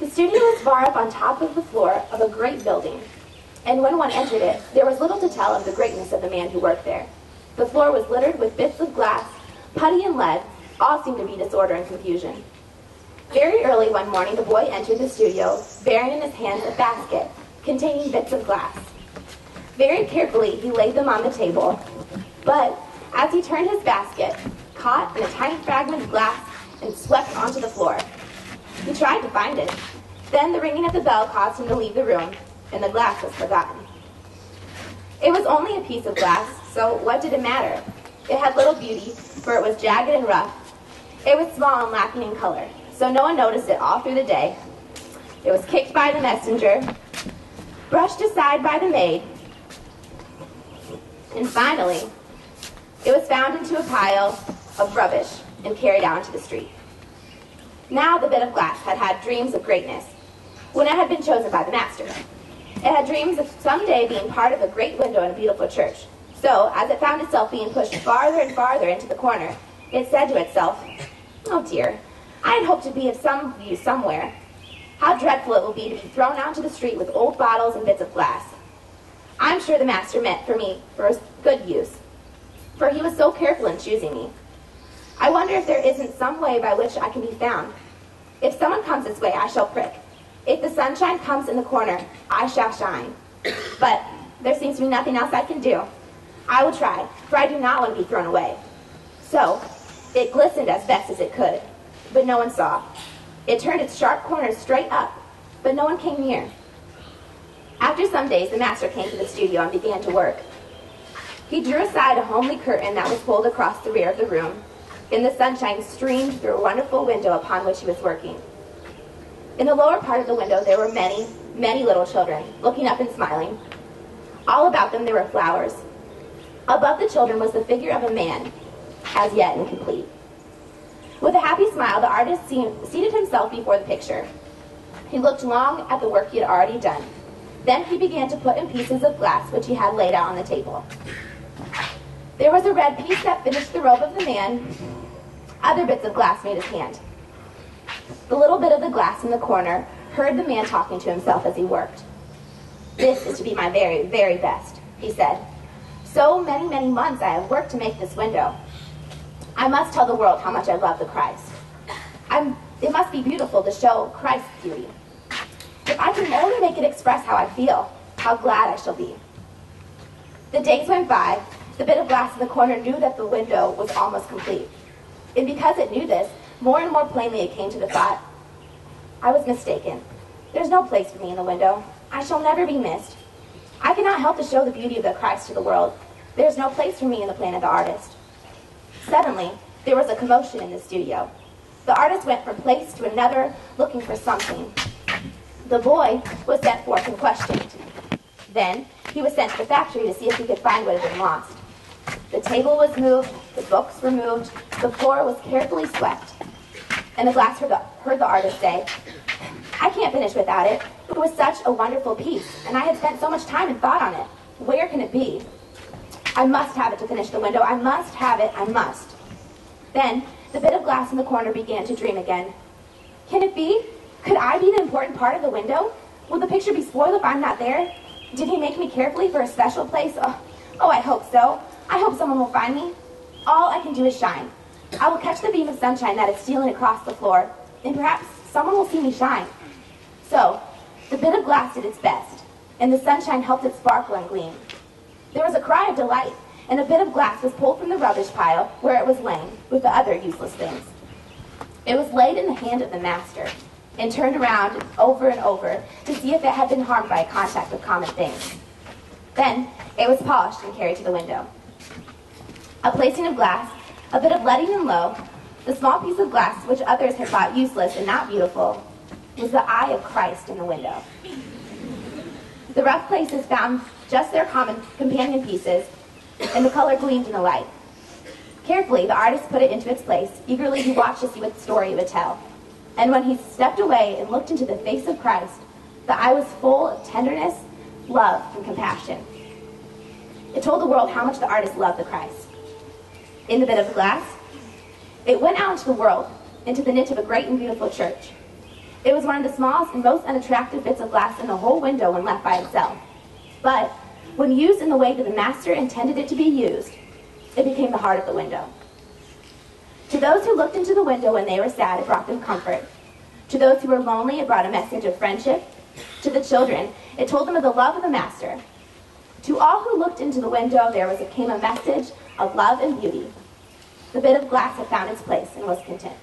The studio was far up on top of the floor of a great building, and when one entered it, there was little to tell of the greatness of the man who worked there. The floor was littered with bits of glass, putty and lead. All seemed to be disorder and confusion. Very early one morning, the boy entered the studio, bearing in his hands a basket containing bits of glass. Very carefully, he laid them on the table, but as he turned his basket, caught in a tiny fragment of glass and swept onto the floor. He tried to find it. Then the ringing of the bell caused him to leave the room, and the glass was forgotten. It was only a piece of glass, so what did it matter? It had little beauty, for it was jagged and rough. It was small and lacking in color, so no one noticed it all through the day. It was kicked by the messenger, brushed aside by the maid, and finally, it was found into a pile of rubbish and carried out into the street. Now the bit of glass had had dreams of greatness when it had been chosen by the master. It had dreams of someday being part of a great window in a beautiful church. So, as it found itself being pushed farther and farther into the corner, it said to itself, "Oh dear, I had hoped to be of some use somewhere. How dreadful it will be to be thrown out into the street with old bottles and bits of glass. I'm sure the master meant for me for good use, for he was so careful in choosing me. I wonder if there isn't some way by which I can be found. If someone comes this way, I shall prick. If the sunshine comes in the corner, I shall shine. But there seems to be nothing else I can do. I will try, for I do not want to be thrown away." So it glistened as best as it could, but no one saw. It turned its sharp corners straight up, but no one came near. After some days, the master came to the studio and began to work. He drew aside a homely curtain that was pulled across the rear of the room, and the sunshine streamed through a wonderful window upon which he was working. In the lower part of the window there were many, many little children, looking up and smiling. All about them there were flowers. Above the children was the figure of a man, as yet incomplete. With a happy smile, the artist seated himself before the picture. He looked long at the work he had already done. Then he began to put in pieces of glass which he had laid out on the table. There was a red piece that finished the robe of the man. Other bits of glass made his hand. The little bit of the glass in the corner heard the man talking to himself as he worked. "This is to be my very, very best," he said. "So many, many months I have worked to make this window. I must tell the world how much I love the Christ. It must be beautiful to show Christ's beauty. If I can only make it express how I feel, how glad I shall be." The days went by. The bit of glass in the corner knew that the window was almost complete. And because it knew this, more and more plainly it came to the thought, "I was mistaken. There's no place for me in the window. I shall never be missed. I cannot help to show the beauty of the Christ to the world. There's no place for me in the plan of the artist." Suddenly, there was a commotion in the studio. The artist went from place to another, looking for something. The boy was sent forth and questioned. Then, he was sent to the factory to see if he could find what had been lost. The table was moved, the books were moved, the floor was carefully swept. And the glass heard the artist say, "I can't finish without it. It was such a wonderful piece, and I had spent so much time and thought on it. Where can it be? I must have it to finish the window. I must have it. I must." Then the bit of glass in the corner began to dream again. "Can it be? Could I be the important part of the window? Will the picture be spoiled if I'm not there? Did he make me carefully for a special place? Oh, I hope so. I hope someone will find me. All I can do is shine. I will catch the beam of sunshine that is stealing across the floor, and perhaps someone will see me shine." So the bit of glass did its best, and the sunshine helped it sparkle and gleam. There was a cry of delight, and a bit of glass was pulled from the rubbish pile where it was laying with the other useless things. It was laid in the hand of the master and turned around over and over to see if it had been harmed by contact with common things. Then it was polished and carried to the window. A placing of glass, a bit of letting in low, the small piece of glass which others had thought useless and not beautiful, was the eye of Christ in the window. The rough places found just their common companion pieces, and the color gleamed in the light. Carefully, the artist put it into its place. Eagerly, he watched to see what story it would tell. And when he stepped away and looked into the face of Christ, the eye was full of tenderness, love, and compassion. It told the world how much the artist loved the Christ. In the bit of glass, it went out into the world, into the niche of a great and beautiful church. It was one of the smallest and most unattractive bits of glass in the whole window when left by itself. But when used in the way that the master intended it to be used, it became the heart of the window. To those who looked into the window when they were sad, it brought them comfort. To those who were lonely, it brought a message of friendship. To the children, it told them of the love of the master. To all who looked into the window, came a message of love and beauty. The bit of glass had found its place and was content.